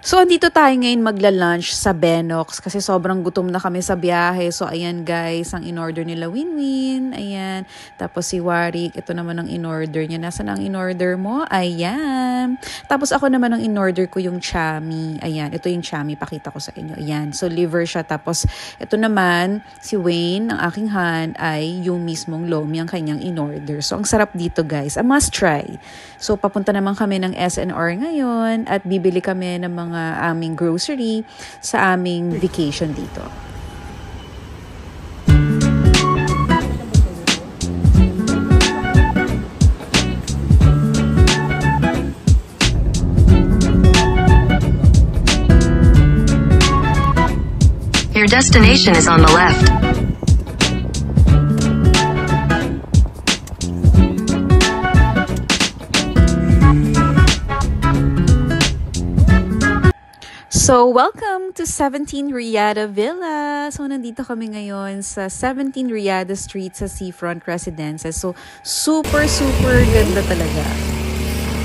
So, andito tayo ngayon magla-lunch sa Benox kasi sobrang gutom na kami sa biyahe. So, ayan guys, ang in-order nila Winwin. Ayan. Tapos si Warik, ito naman ang in-order niya. Nasaan ang in-order mo? Ayan. Tapos ako naman ang in-order ko yung chami. Ayan, ito yung chami. Pakita ko sa inyo. Ayan. So, liver siya. Tapos, ito naman, si Wayne, ang aking hand, ay yung mismong lomi ang kanyang in-order. So, ang sarap dito guys. A must try. So, papunta naman kami ng SNR ngayon at bibili kami ng mga aming grocery sa aming vacation dito. Your destination is on the left. So, welcome to 17 Riada Villa. So, nandito kami ngayon sa 17 Riada Street sa Seafront Residences. So, super ganda talaga.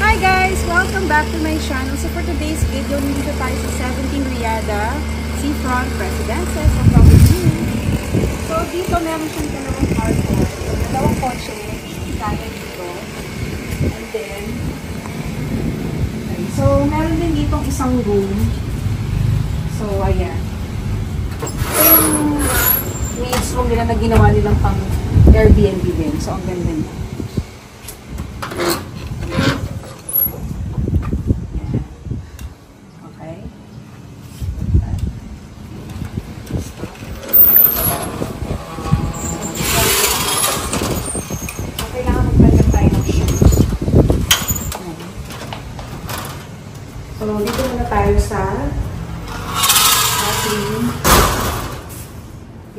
Hi guys! Welcome back to my channel. So, for today's video, nandito tayo sa 17 Riada Seafront Residences sa Property. So, dito meron siyang dalawang carport. Dalawang kotse. Kaya dito. And then, okay. So, meron din ditong isang room. So, ayan. Ito yung maid's room nila na ginawa nilang pang Airbnb din. So, ang ganda niya. Okay. So, kailangan magpagkat tayo ng shoes. So, dito muna tayo sa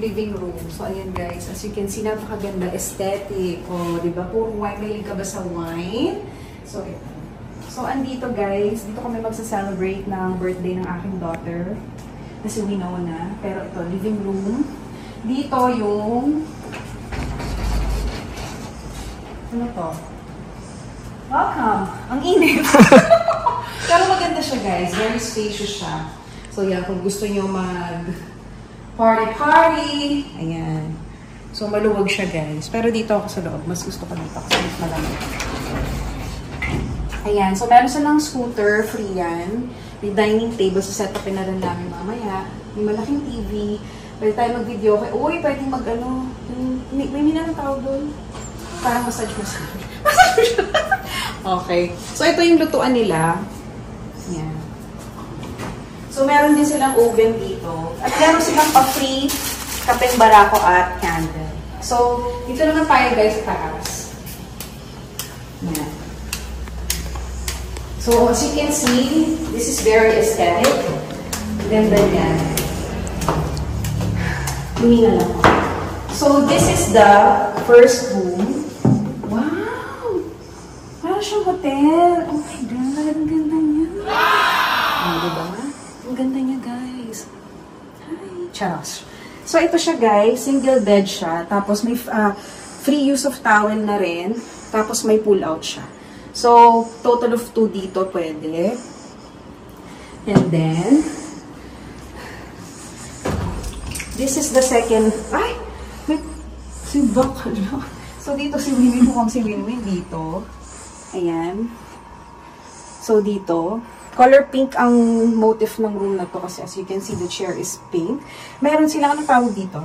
living room. So, ayan guys. As you can see, napakaganda. Aesthetic. O, diba? Puro wine. Mahilig ka ba sa wine? So, ito. So, andito guys. Dito kami magsa-celebrate ng birthday ng aking daughter. Kasi we know na. Pero ito, living room. Dito yung... Ano to? Welcome! Ang init! Pero maganda siya guys. Very spacious siya. So, yan. Kung gusto nyo party. Ayan. So, maluwag siya, guys. Pero dito ako sa loob. Mas gusto ko dito kasi mas malamig. Ayan. So, meron silang scooter. Free yan. May dining table. So, set upin na rin namin mamaya. May malaking TV. Pwede tayo mag-video. Okay. Uy, pwede mag-ano. May minang tawag doon. Parang massage. Okay. So, ito yung lutuan nila. Ayan. So, meron din silang oven dito. At meron silang pa-free kapeng barako at candle. So, dito naman tayo guys sa taas. Yan. So, as you can see, this is very aesthetic. Ganda yan. Tumingin lang. So, this is the first room. Wow! Parang siyang hotel. Oh my God, ang ganda niya. Wow! Diba? Ang ganda niya, guys. Hi. Charos. So, ito siya, guys. Single bed siya. Tapos, may free use of towel na rin. Tapos, may pull-out siya. So, total of 2 dito pwede. And then, this is the second... Ay! May... Si Bakala. So, dito si Winwin. Mukhang si Winwin dito. Ayan. So, dito... Color pink ang motif ng room na to kasi as you can see, the chair is pink. Meron silang, anong tawag dito?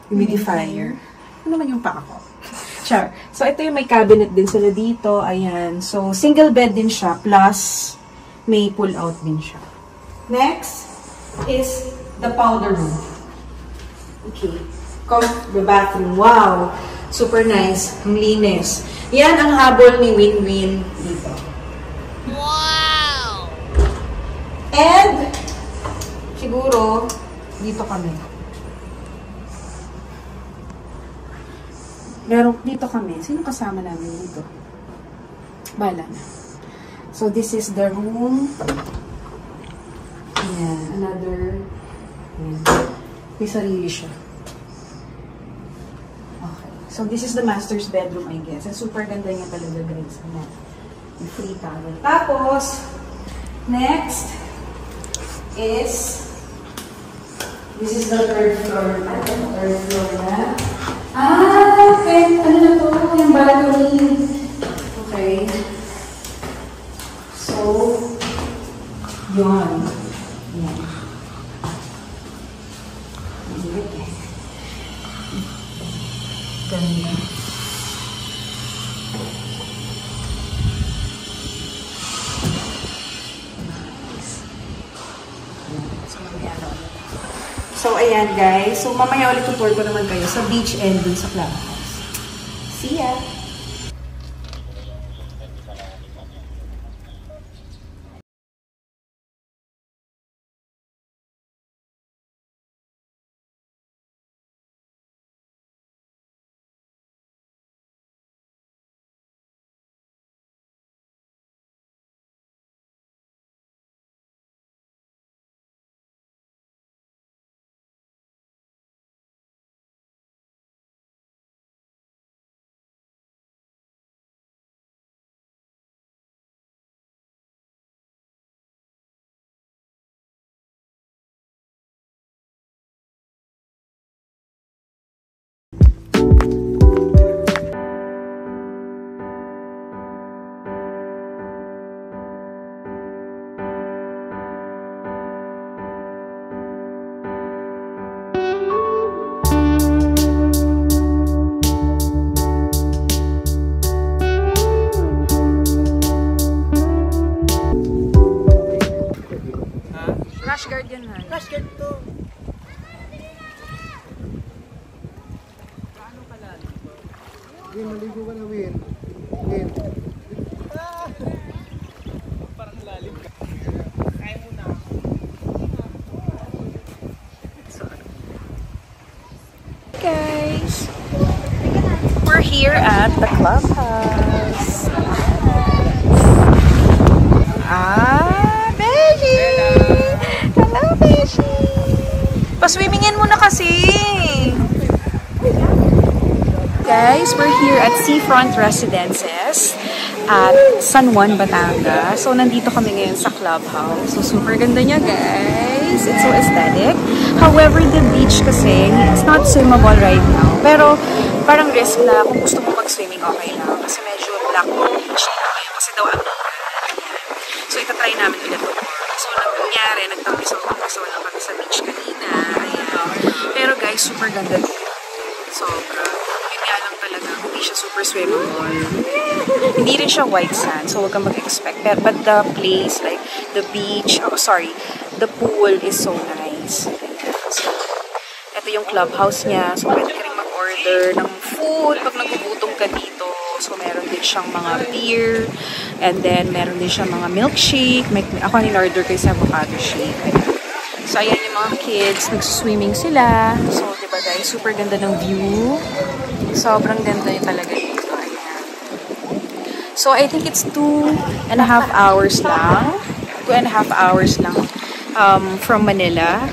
Humidifier. Ano naman yung paka ko? Char. So, ito yung may cabinet din sila dito. Ayan. So, single bed din siya. Plus, may pull-out din siya. Next is the powder room. Okay. The bathroom. Wow! Super nice. Ang linis. Yan ang habol ni Winwin dito. And, siguro, dito kami. Meron, dito kami. Sino kasama namin dito? Bala na. So, this is the room. Ayan, another. Ayan. May sarili siya. Okay. So, this is the master's bedroom, I guess. And super ganda niya talaga, guys. Ayan. May free towel. Tapos, next, is, this is the third floor. Third floor na. Okay. Ano na to? Yung balcony. Okay. So, yun. Yan. Ganda. So, ayan guys. So, mamaya ulit tutur ko naman kayo sa beach and dun sa clubhouse. See ya! Crash guard yan, ha? Crash guard to. Paano pala? Win, maligo ka na, Win. Win. Parang lalim ka. Kaya mo na. Guys, we're here at the clubhouse. Beshi! Hello, Beshi! Pa-swimmingin muna kasi! Guys, we're here at Seafront Residences at San Juan, Batangas. So, nandito kami ngayon sa clubhouse. So, super ganda niya, guys. It's so aesthetic. However, the beach kasi, it's not swimmable right now. Pero, parang risk na kung gusto mo mag-swimming, okay lang. Kasi medyo black beach na kayo. Kasi daw ang so, itatry namin ulit ito. So, nangyari, nagtampisaw lang kami sa beach kanina. Ayan. Pero guys, super ganda dito. Sobra. Yun nga lang talaga, hindi siya super swimmable. Hindi rin siya white sand, so huwag kang mag-expect. But the place, like, the beach, the pool is so nice. So, ito yung clubhouse niya. So, pwede ka rin mag-order ng food pag nagugutom ka dito. So, meron din siyang mga beer. And then, meron din siyang mga milkshake. Ako in-order ko yung avocado shake. Ayan. So, ayan yung mga kids. Nag-swimming sila. So, diba guys, super ganda ng view. Sobrang ganda yung talaga dito. Ayan. So, I think it's 2.5 hours lang. 2.5 hours lang from Manila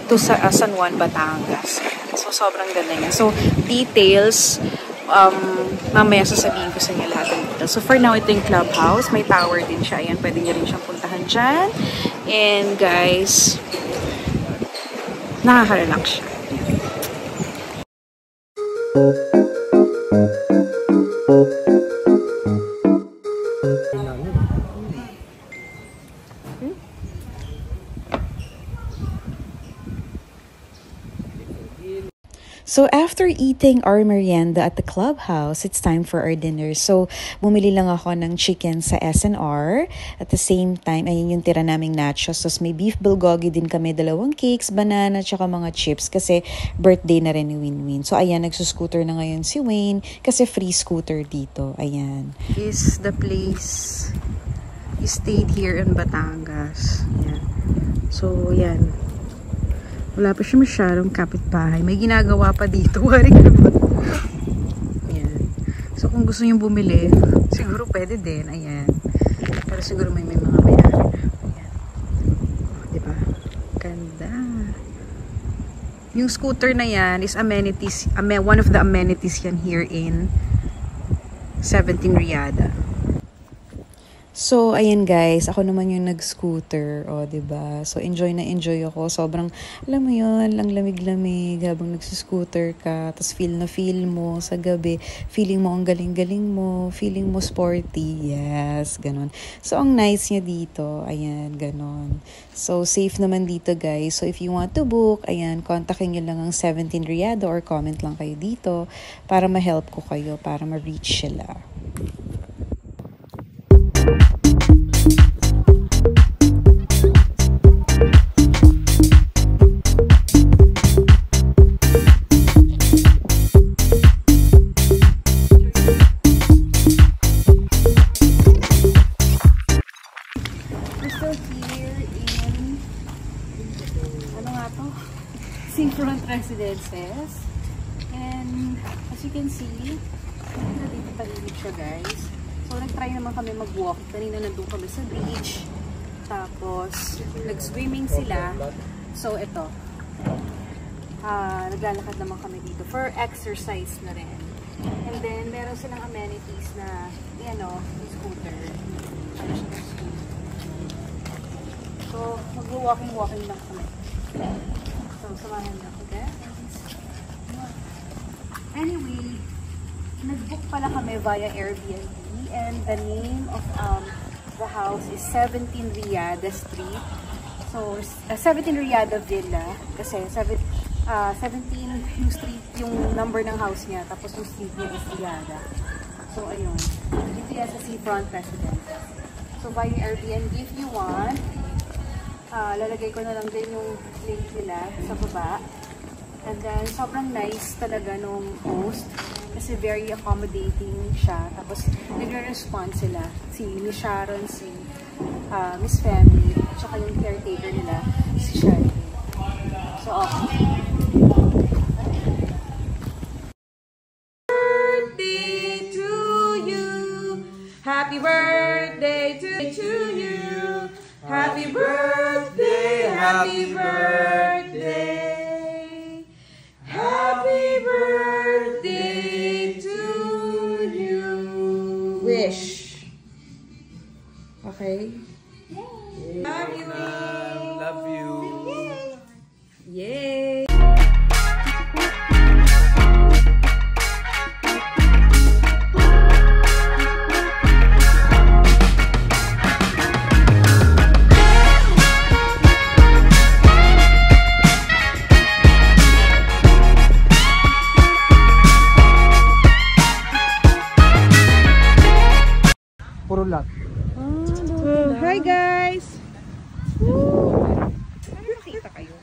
to San Juan, Batangas. So, sobrang ganda niya. So, details, mamaya sasabihin ko sa inyo lahat ng details. So, for now, ito yung clubhouse. May tower din siya. Ayan, pwede nyo rin siyang puntahan dyan. And, guys, nakaka-relax siya. So, after eating our merienda at the clubhouse, it's time for our dinner. So, bumili lang ako ng chicken sa SNR. At the same time, ayun yung tira naming nachos. So, may beef bulgogi din kami, 2 cakes, banana, tsaka mga chips. Kasi birthday na rin ni Winwin. So, ayan, nagsuscooter na ngayon si Wayne. Kasi free scooter dito. Ayan. Is the place. He stayed here in Batangas. Ayan. So, ayan. Wala pa siya masyadong kapitbahay. May ginagawa pa dito. Wari ka ba? Ayan. So, kung gusto nyo bumili, siguro pwede din. Ayan. Pero siguro may mga mayari. Ayan. Diba? Ganda. Yung scooter na yan is amenities. One of the amenities yan here in 17 Riada. So, ayan guys, ako naman yung nag-scooter, o, diba? So, enjoy na enjoy ako. Sobrang, alam mo yun, lang lamig-lamig habang nagsuscooter ka. Tapos feel na feel mo sa gabi. Feeling mo ang galing-galing mo. Feeling mo sporty. Yes, ganon. So, ang nice niya dito. Ayan, ganon. So, safe naman dito guys. So, if you want to book, ayan, kontakin nyo lang ang 17 Riada or comment lang kayo dito para ma-help ko kayo, para ma-reach sila. Seafront Residences, and as you can see, dito paligid siya guys. So nag-try naman kami mag-walk. Kanina nandun kami sa beach, tapos nag-swimming sila. So ito, naglalakad naman kami dito for exercise na rin. And then meron silang amenities na scooter. So mag-walking lang kami. So, samahan niyo ako guys. Anyway, nag-book pala kami via Airbnb, and the name of the house is 17 Riada Street. So, 17 Riada Villa, kasi 17 yung street, yung number ng house niya, tapos yung street niya is Riada. So, ayun. Dito yan sa Seafront Residence. So, via Airbnb if you want. Lalagay ko na lang din yung link nila sa baba. And then, sobrang nice talaga nung host. Kasi very accommodating siya. Tapos, nagre-respond sila. Si Miss Sharon, si Miss Family, tsaka yung caretaker nila, si Shelly. So, okay. Birthday to you. Happy birthday to you. Happy birthday, happy birthday. Happy birthday to you. Wish. Okay? Love you. Love you. Yay. Puro lot. Hi guys! Nakita kayo.